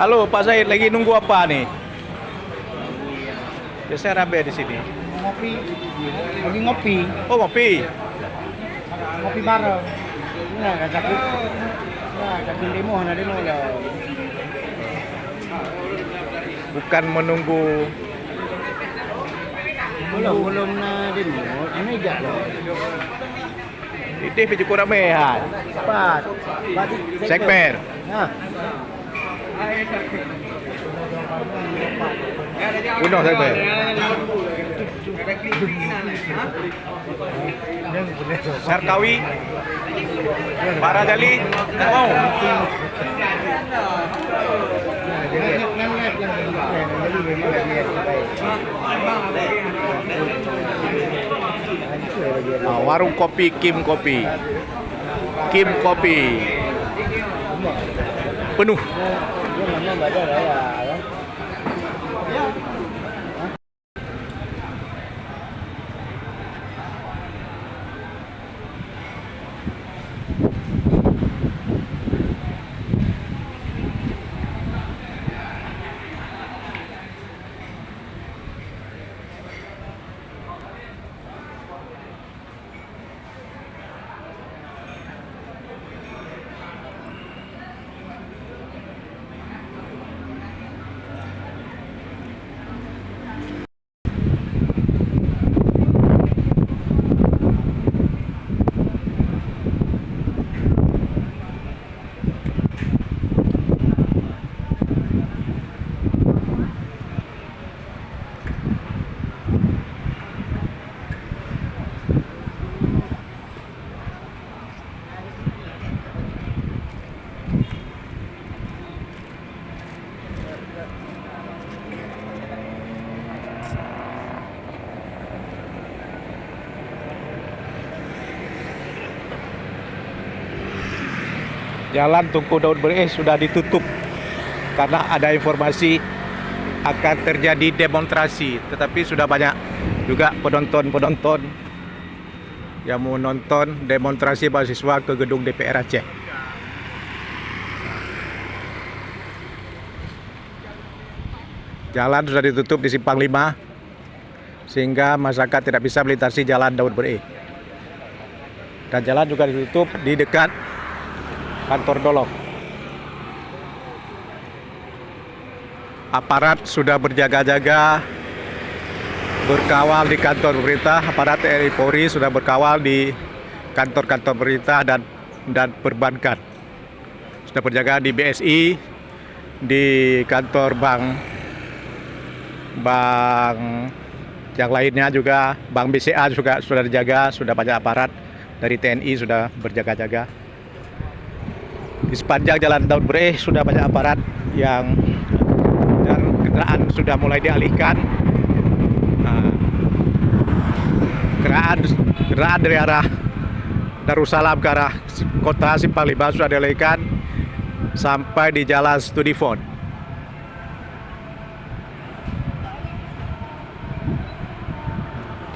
Halo Pak Said, lagi nunggu apa nih? Biasa rame di sini. Ngopi, lagi ngopi, Oh ngopi. ngopi bareng. Nah, kaki demo, ada demo lah. Bukan menunggu. Belum na demo, ini aja loh. Ini cukup ramai ha. Cepat, Segmen. Nah, Uno segmen. Sarkawi. Para Jali. Tak mau. Warung kopi Kim Kopi. Kim Kopi. Penuh. Jalan Tunku Daud Bereh sudah ditutup karena ada informasi akan terjadi demonstrasi, tetapi sudah banyak juga penonton-penonton yang mau nonton demonstrasi mahasiswa ke gedung DPR Aceh. Jalan sudah ditutup di Simpang 5 sehingga masyarakat tidak bisa melintasi Jalan Daud Bereh. Dan jalan juga ditutup di dekat kantor Dolok. Aparat sudah berjaga-jaga berkawal di kantor pemerintah. Aparat TNI Polri sudah berkawal di kantor-kantor pemerintah dan perbankan. Sudah berjaga di BSI, di kantor bank yang lainnya juga, Bank BCA juga sudah dijaga, sudah banyak aparat dari TNI sudah berjaga-jaga. Di sepanjang Jalan Daud Bereh sudah banyak aparat dan kendaraan sudah mulai dialihkan. Kendaraan dari arah Darussalam ke arah kota Simpang 5 sudah dialihkan sampai di Jalan Studifon.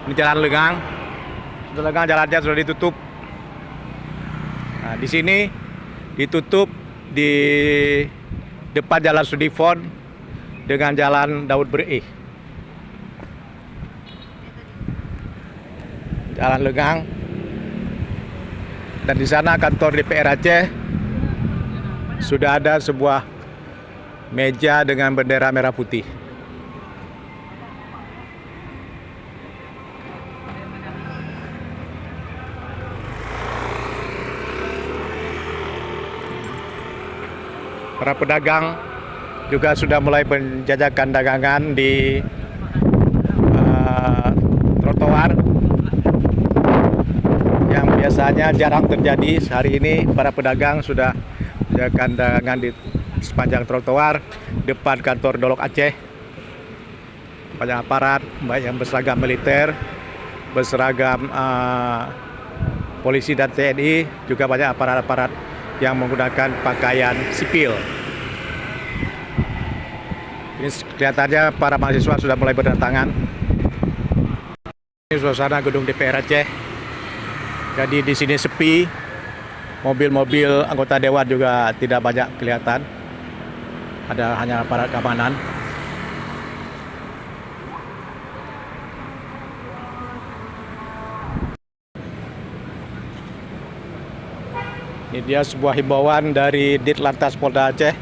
Ini Jalan Lengang. Jalannya sudah ditutup. Nah, di sini ditutup di depan Jalan Studifon dengan Jalan Daud Bereh. Jalan Lengang. Dan di sana kantor DPR Aceh sudah ada sebuah meja dengan bendera merah putih. Para pedagang juga sudah mulai menjajakan dagangan di trotoar yang biasanya jarang terjadi. Hari ini para pedagang sudah menjajakan dagangan di sepanjang trotoar depan kantor Dolok Aceh. Banyak aparat, baik yang berseragam militer, berseragam polisi dan TNI, juga banyak aparat-aparat yang menggunakan pakaian sipil. Ini kelihatannya para mahasiswa sudah mulai berdatangan. Ini suasana gedung DPR Aceh. Jadi di sini sepi, mobil-mobil anggota dewan juga tidak banyak kelihatan. ada hanya aparat keamanan. Ini dia sebuah himbauan dari Ditlantas Polda Aceh,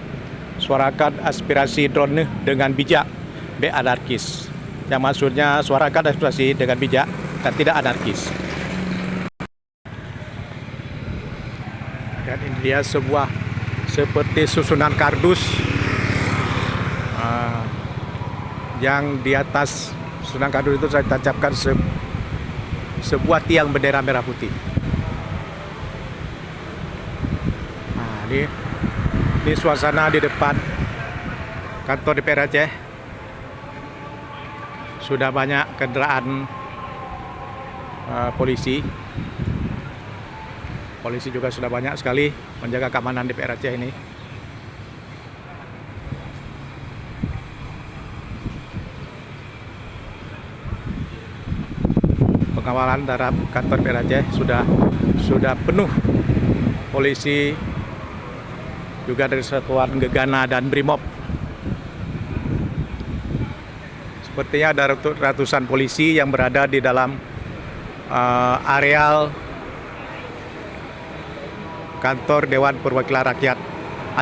suarakan aspirasi drone dengan bijak, be anarkis. Yang maksudnya suarakan aspirasi dengan bijak dan tidak anarkis. Dan ini dia sebuah seperti susunan kardus yang di atas susunan kardus itu saya tancapkan sebuah tiang bendera merah putih. Nah, ini suasana di depan kantor DPR Aceh. Sudah banyak kendaraan polisi. Polisi juga sudah banyak sekali menjaga keamanan DPR Aceh ini. Pengawalan terhadap kantor DPR Aceh sudah penuh polisi, juga dari Satuan Gegana dan Brimob. Sepertinya ada ratusan polisi yang berada di dalam areal kantor Dewan Perwakilan Rakyat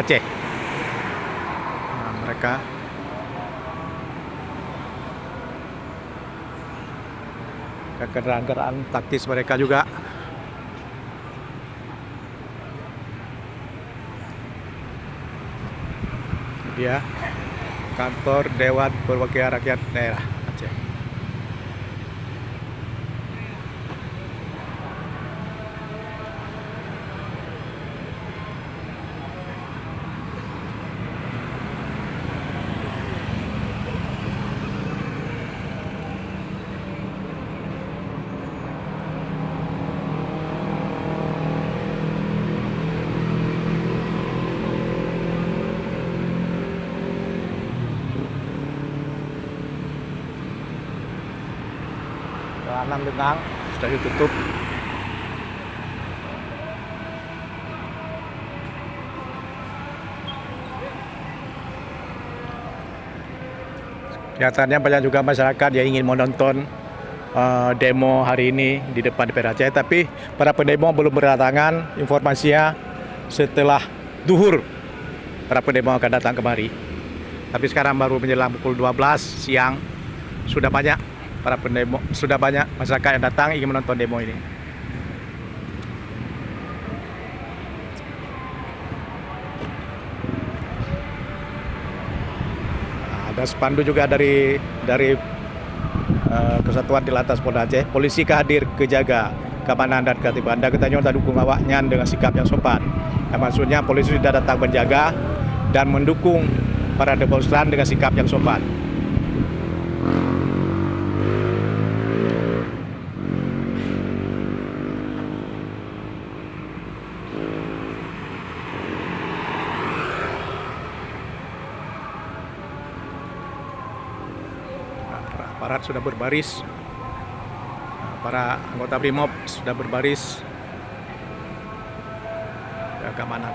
Aceh. Nah, mereka kendaraan taktis mereka juga. Dia kantor Dewan Perwakilan Rakyat Daerah Aceh. Jalan Lengang sudah ditutup. Kelihatannya banyak juga masyarakat yang ingin menonton demo hari ini di depan DPR Aceh, tapi para pendemo belum berdatangan. Informasinya setelah duhur para pendemo akan datang kemari. Tapi sekarang baru menjelang pukul 12 siang, sudah banyak para pendemo, sudah banyak masyarakat yang datang ingin menonton demo ini. Nah, ada spanduk juga dari Kesatuan Ditlantas Polda Aceh. Polisi hadir kejaga keamanan dan ketertiban. Dan kita nyata dukung awaknya dengan sikap yang sopan. Yang maksudnya polisi sudah datang menjaga dan mendukung para demonstran dengan sikap yang sopan. Aparat sudah berbaris, para anggota Brimob sudah berbaris keamanan.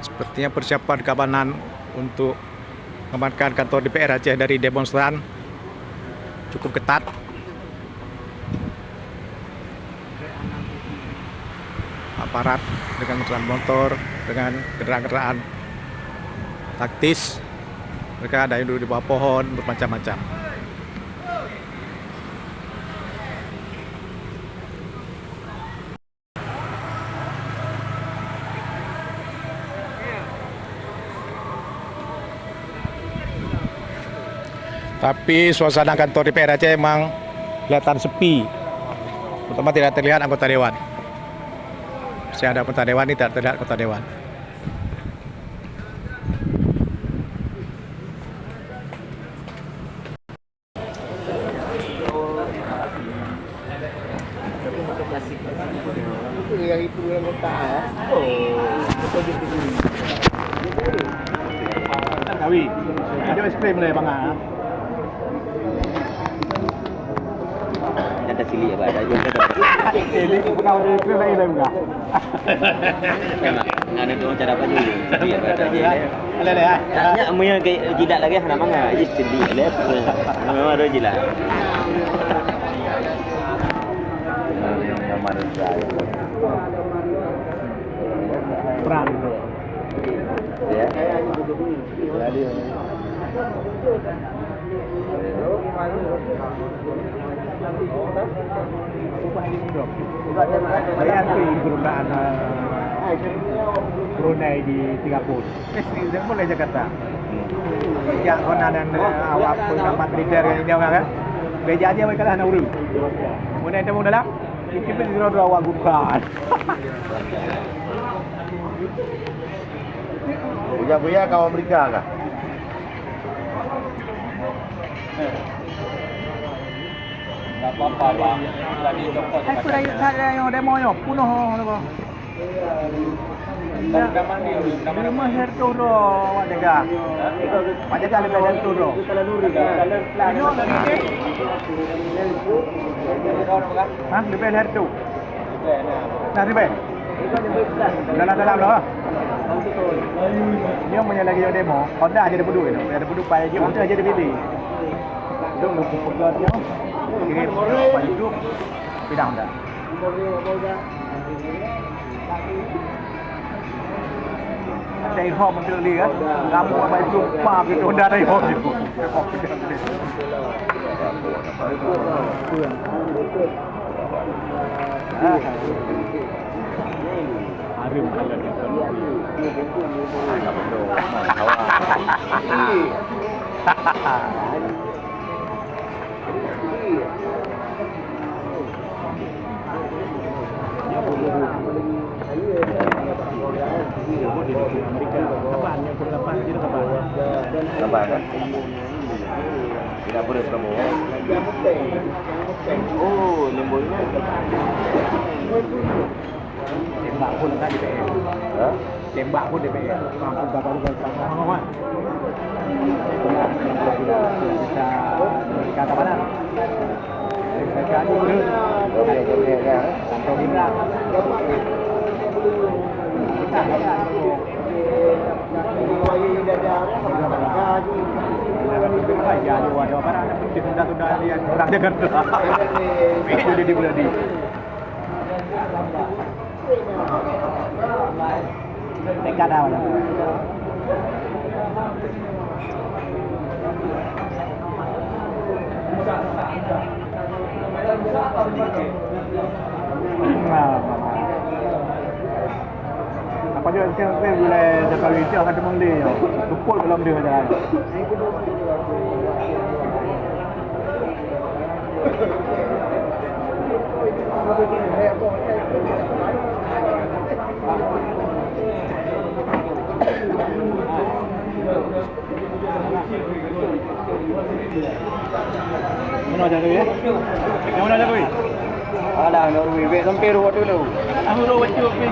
Sepertinya persiapan keamanan untuk mengamankan kantor DPR Aceh dari demonstran cukup ketat. Aparat dengan kendaraan motor, dengan kendaraan taktis, mereka ada yang duduk di bawah pohon, bermacam-macam. Tapi suasana kantor DPR Aceh memang kelihatan sepi, terutama tidak terlihat anggota dewan. Saya ada anggota dewan, ini tidak terlihat anggota dewan. Itu yang itu yang letak. Kawi, ada es krim lah bang. kata sili apa ada juga Ini pernah itu lagi dah enggak. ngana tu cara apa dulu sili apa ada je Ada ya. nya amunya ke jidat lagi nama enggak je sili le memang ada jilat Perang itu. ya Saya antri kedudukan Brunei di Singapura. Dia mulai Jakarta. Yang konan awak pengamat militer yang ini orang kan. Beja aja mereka lah nauri. Kemudian temu dalam itu pun dua awak bukan. Buya-buya kau Amerika kah? Tak apa-apa bang. Tadi copot. Aku dah yang demo yo punuh apa. Dah mandi dulu. Kami rumah herto do awak jaga. Awak jaga lebih herto do. Ini lagi ke? Hah, lebih herto. Nah, lebih. Dalam lah. Dia punya lagi yang demo. Honda aja ada peduli. Ada peduli payah dia Honda aja ada pilih. Dong lupa pegat dia. Kirim apa hidup bidang dah. Ada ihom betul dia kan. Kamu apa itu pa gitu Honda ada ihom itu. Harum kalau dia Kapan kan? Tidak boleh Prabowo. oh lembolnya tembak pun tak DPR. Hah? Tembak pun DPR. Mampu bakal sama. Bisa kata mana? Mereka ada dulu. Boleh kan? Kantong Indra. Kita ada. Ya, ada barang tunda-tunda lihat orang Jakarta. Itu dia dibeladi. Dekat dah. Apa dia saya boleh cakap itu akan demang dia. Tupul dalam dia dah. Mana jaga ya? Yang mana jaga ni? ada Norway we sampai ro dulu Aku ro wajib ni.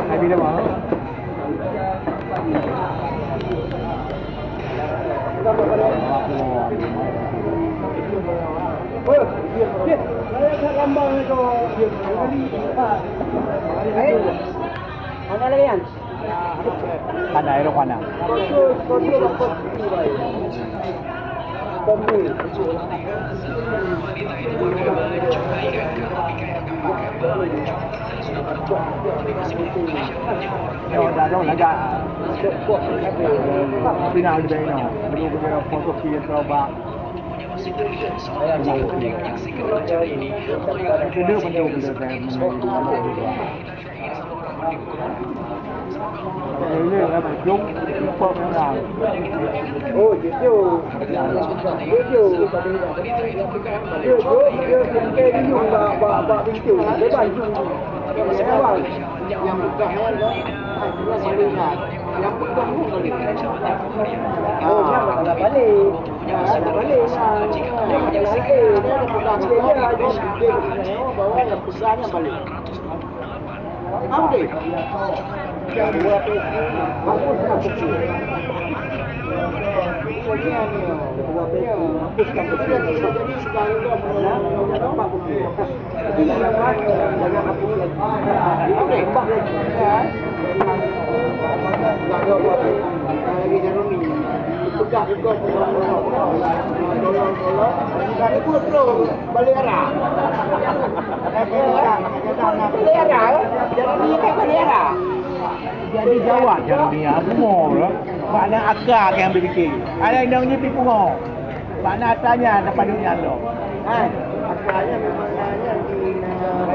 Hai bila mau? mana lagi kan Kada aero kana. Yo dah dah lagi. Final di bawah. Belum punya foto kian coba. Itu dia ini apa jom import orang. Oh, gitu. Gitu. Dia sampai di bak pintu. Dia bantu. Yang bukan kan. Dia selalu ingat. yang pegang kali. Oh, enggak balik. Enggak balik. Dia ada pegang dia bawa yang pegangnya balik. Ambil. Yang buat itu hapus kecil. Hapuskan kecil. Jadi sekarang itu apa bukti? Jangan hapus lagi. Ambil bah lagi. Enggak ada buat lagi jarum ini. Pegang juga tolong. Dan itu terus balik arah. Balik arah. Jarum ini kan balik arah. Jadi jawab jarum ni bungo lah. Makna akar yang berfikir. Ada yang nyipi bungo. Makna tanya dapat dunia lo. Akarnya memang hanya di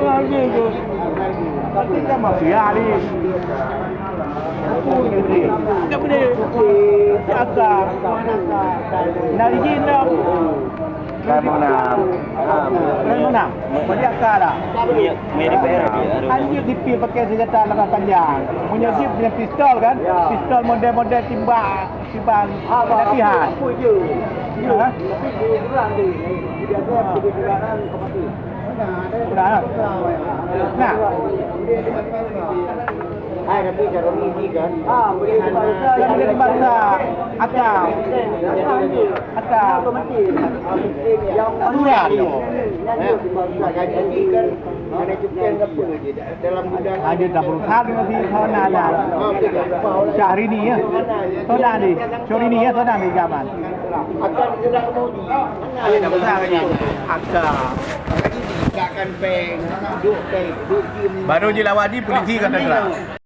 Lagi tu. Tapi kan mafia ni. Apa ni? Tak boleh. Akar. Nak izin dah. Saya menang. Mana? Mana akar dah? Mirip era dia. Anjir dipil pakai senjata langkah panjang. Punya zip punya pistol kan? Pistol model-model timbang latihan. Apa je? Ha? Tapi dia kurang dia. Dia ada kebetulan kompati. Dah. Nah, Tapi jarum ini kan. Boleh yang dia bangsa akal. Akal. Yang Aturan tu. Jadi kan manajemen apa je dalam bidang Ada dah berusaha nanti tahun ada. Syahrini ya. Tahun ni. Syahrini ya tahun ni zaman. akan sedang menguji. Ada dah berusaha ni. Akal. Lagi diikatkan peng, duk gym. Baru je lawan ni polisi kata gerak.